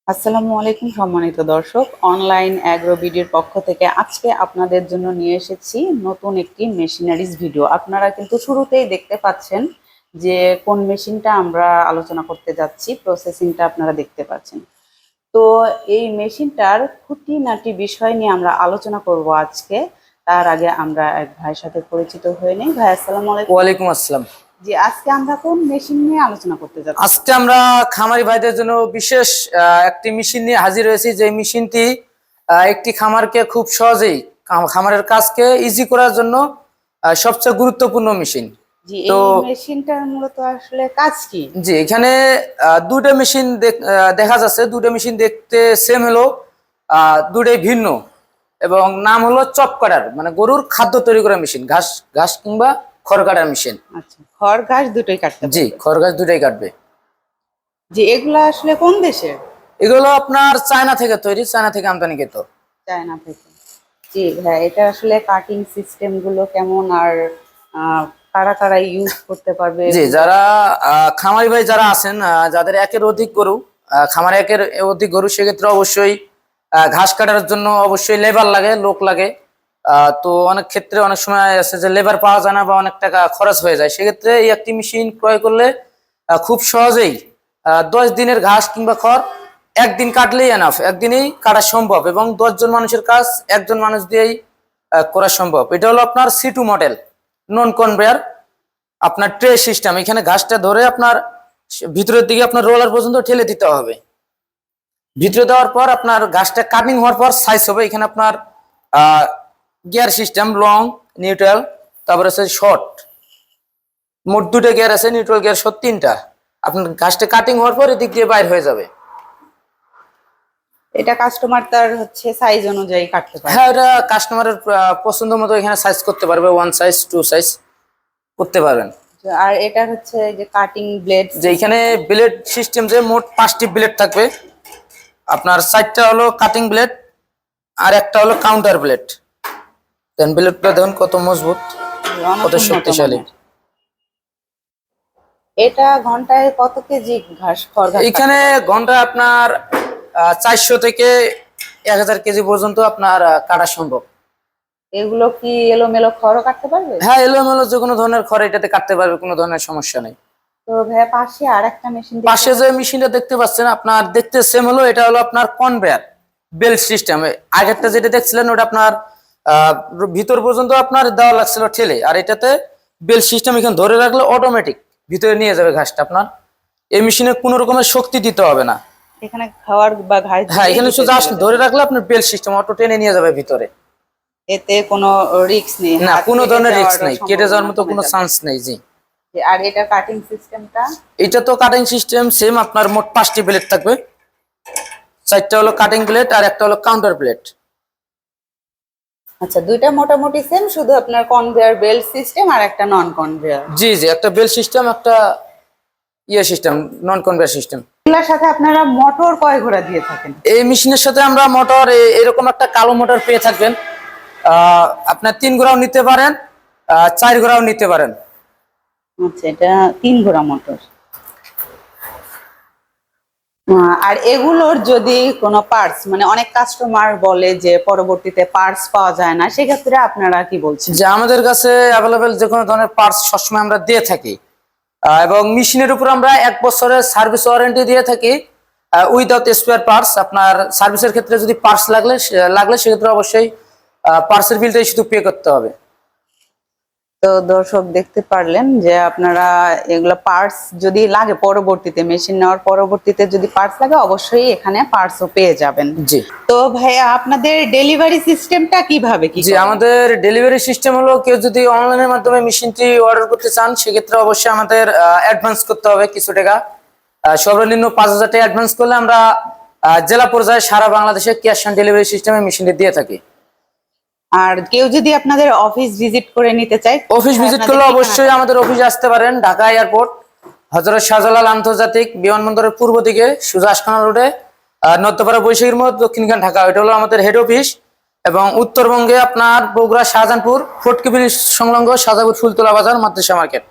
আসসালামু আলাইকুম সম্মানিত দর্শক, অনলাইন অ্যাগ্রো ভিডিওর পক্ষ থেকে আজকে আপনাদের জন্য নিয়ে এসেছি নতুন একটি মেশিনারিজ ভিডিও। আপনারা কিন্তু শুরুতেই দেখতে পাচ্ছেন যে কোন মেশিনটা আমরা আলোচনা করতে যাচ্ছি, প্রসেসিংটা আপনারা দেখতে পাচ্ছেন। তো এই মেশিনটার খুঁটিনাটি বিষয় নিয়ে আমরা আলোচনা করব আজকে। তার আগে আমরা এক ভাইয়ের সাথে পরিচিত হয়ে নেই। ভাই আসসালামু আলাইকুম। ওয়ালাইকুম আসসালাম। জি, আজকে আমরা কোন মেশিন নিয়ে আলোচনা করতে যাচ্ছি? আজকে আমরা খামারি ভাইদের জন্য বিশেষ একটি মেশিন নিয়ে হাজির হয়েছি, যে মেশিনটি একটি খামারকে খুব সহজেই খামারের কাজকে ইজি করার জন্য সবচেয়ে গুরুত্বপূর্ণ মেশিন। জি, তো এই মেশিনটার মূলত আসলে কাজ কি? জি, এখানে দুটো মেশিন দেখা যাচ্ছে। দুটো মেশিন দেখতে সেম হলো, দুটোই ভিন্ন, এবং নাম হলো চপ কাটার, মানে গরুর খাদ্য তৈরি করার মেশিন, ঘাস ঘাস কিংবা খড় কাটার মেশিন। আচ্ছা, খড় ঘাস দুটোই কাটতে জি, পারবে? খড় ঘাস দুটোই কাটবে। জি, এগুলা আসলে কোন দেশের? এগুলো আপনার চায়না থেকে তৈরি, চায়না থেকে আমদানিকৃত। চায়না থেকে। জি ভাই, এটা আসলে কাটিং সিস্টেম গুলো কেমন, আর আহ, কারা কারা ইউজ করতে পারবে? জি, যারা খামারি ভাই যারা আছেন, যাদের একের অধিক গরু, খামারে একের অধিক গরু, সেক্ষেত্রে অবশ্যই ঘাস কাটার জন্য অবশ্যই লেবার লাগে, লোক লাগে। তো অনেক ক্ষেত্রে অনেক সময় আছে যে লেবার পাওয়া যায় না বা অনেক টাকা খরচ হয়ে যায়, সেক্ষেত্রে এই একটি মেশিন ক্রয় করলে খুব সহজেই 10 দিনের ঘাস কিংবা খড় একদিন কাটলেই এনাফ, একদিনেই কাটা সম্ভব, এবং 10 জন মানুষের কাজ একজন মানুষ দিয়েই করা সম্ভব। এটা হলো আপনার C2 মডেল, নন কনভেয়ার, আপনার ট্রে সিস্টেম। এখানে ঘাসটা ধরে আপনার ভিতরের দিকে আপনার রোলার পর্যন্ত ঠেলে দিতে হবে। ভিতরে দেওয়ার পর আপনার ঘাসটা কাটিং হওয়ার পর সাইজ হবে। এখানে আপনার গিয়ার সিস্টেম, লং, নিউট্রাল, তারপরে আছে শর্ট, মোট 2টা গিয়ার আছে, নিউট্রাল গিয়ার শর্ট 3টা। আপনার ঘাসটা কাটিং হওয়ার পর এদিক দিয়ে বাইর হয়ে যাবে। এটা কাস্টমার তার হচ্ছে সাইজ অনুযায়ী কাটতে পারে? হ্যাঁ, এটা কাস্টমারের পছন্দ মতো এখানে সাইজ করতে পারবে, 1 সাইজ 2 সাইজ করতে পারবেন। আর এটা হচ্ছে যে কাটিং ব্লেড, যে এখানে ব্লেড সিস্টেম, যে মোট 5টি ব্লেড থাকবে। আপনার 4টা হলো কাটিং ব্লেড, আর একটা হলো কাউন্টার ব্লেড। দেন ব্লেডটা দেখুন কত মজবুত, কত শক্তিশালী। এটা ঘন্টায় কত কেজি ঘাস খড় ঘাস এখানে ঘন্টা আপনার 400 থেকে 1000 কেজি পর্যন্ত আপনার কাটা সম্ভব। এগুলো কি এলোমেলো খড়ও কাটতে পারবে? হ্যাঁ, এলোমেলো যে কোনো ধরনের খড় এটাতে কাটতে পারবে, কোনো ধরনের সমস্যা নেই। তো ভাইয়া পাশে আর একটা মেশিন, পাশে যে মেশিনটা দেখতে পাচ্ছেন আপনার, দেখতে সেম হলো, এটা হলো আপনার কনভেয়ার বেল্ট সিস্টেম। আগেরটা যেটা দেখছিলেন ওটা আপনার ভিতর পর্যন্ত আপনার দেওয়া লাগছিল ঠেলে, আর এটাতে বেল্ট সিস্টেম, এখানে ধরে রাখলে অটোমেটিক ভিতরে নিয়ে যাবে ঘাসটা। আপনার এই মেশিনে কোনো রকমের শক্তি দিতে হবে না। এখানে খাওয়ার বা ঘাস, হ্যাঁ, এখানে শুধু জাস্ট ধরে রাখলে আপনার বেল্ট সিস্টেম অটো টেনে নিয়ে যাবে ভিতরে। এতে কোনো রিস্ক নেই? না, কোনো ধরনের রিস্ক নেই, কেটে যাওয়ার মতো কোনো চান্স নেই। জি। আর এটা কাটিং সিস্টেমটা? এটা তো কাটিং সিস্টেম সেম, আপনার মোট 5টি ব্লেড থাকবে। 4টা হলো কাটিং ব্লেড আর একটা হলো কাউন্টার ব্লেড। আচ্ছা, দুইটা মোটামুটি সেম, শুধু আপনার কনভেয়ার বেল্ট সিস্টেম আর একটা নন কনভেয়ার। জি জি, একটা বেল্ট সিস্টেম, একটা সিস্টেম, নন কনভেয়ার সিস্টেম। এগুলোর সাথে আপনারা মোটর কয় ঘোড়া দিয়ে থাকেন? এই মেশিনের সাথে আমরা মোটর এরকম একটা কালো মোটর পেয়ে থাকবেন। আপনার 3 ঘোড়াও নিতে পারেন, 4 ঘোড়াও নিতে পারেন। আচ্ছা, এটা 3 ঘোড়া মোটর। আর এগুলোর যদি কোনো পার্টস, মানে অনেক কাস্টমার বলে যে পরবর্তীতে পার্টস পাওয়া যায় না, সেক্ষেত্রে আপনারা কি বলছেন? যে আমাদের কাছে অ্যাভেলেবেল যে কোনো ধরনের পার্টস সবসময় আমরা দিয়ে থাকি, এবং মেশিনের উপর আমরা 1 বছরের সার্ভিস ওয়ারেন্টি দিয়ে থাকি উইদাউট স্পেয়ার পার্টস। আপনার সার্ভিসের ক্ষেত্রে যদি পার্টস লাগলে সেক্ষেত্রে অবশ্যই পার্টসের বিলটাই শুধু পে করতে হবে। তো দর্শক দেখতে পারলেন যে আপনারা এগুলো পার্টস যদি লাগে, পরবর্তীতে মেশিন নেওয়ার পরবর্তীতে যদি পার্টস লাগে, অবশ্যই এখানে পার্টসও পেয়ে যাবেন। জি। তো ভাইয়া, আপনাদের ডেলিভারি সিস্টেমটা কিভাবে কি? জি, আমাদের ডেলিভারি সিস্টেম হলো, কেউ যদি অনলাইনের মাধ্যমে মেশিনটি অর্ডার করতে চান, সেক্ষেত্রে অবশ্যই আমাদের অ্যাডভান্স করতে হবে কিছু টাকা। সর্বনিম্ন 5000 টাকা অ্যাডভান্স করলে আমরা জেলা পর্যায়ে সারা বাংলাদেশে ক্যাশ অন ডেলিভারি সিস্টেমে মেশিনটি দিয়ে থাকি। আর কেউ যদি আপনাদের অফিস ভিজিট করে নিতে চায়? অফিস ভিজিট করলে অবশ্যই আমাদের অফিসে আসতে পারেন। ঢাকা এয়ারপোর্ট, হযরত শাহজালাল আন্তর্জাতিক বিমানবন্দরের পূর্ব দিকে সোজা আশকানা রোডে, নর্থপাড়া বৈশাখীর মোড়, দক্ষিণখান ঢাকা। এটা হলো আমাদের হেড অফিস। এবং উত্তরবঙ্গে আপনার বগুড়া শাহজাহানপুর ফোর্ট কেবিল সংলগ্ন সাজাপুর ফুলতলা বাজার, মাদ্রাসা মার্কেট।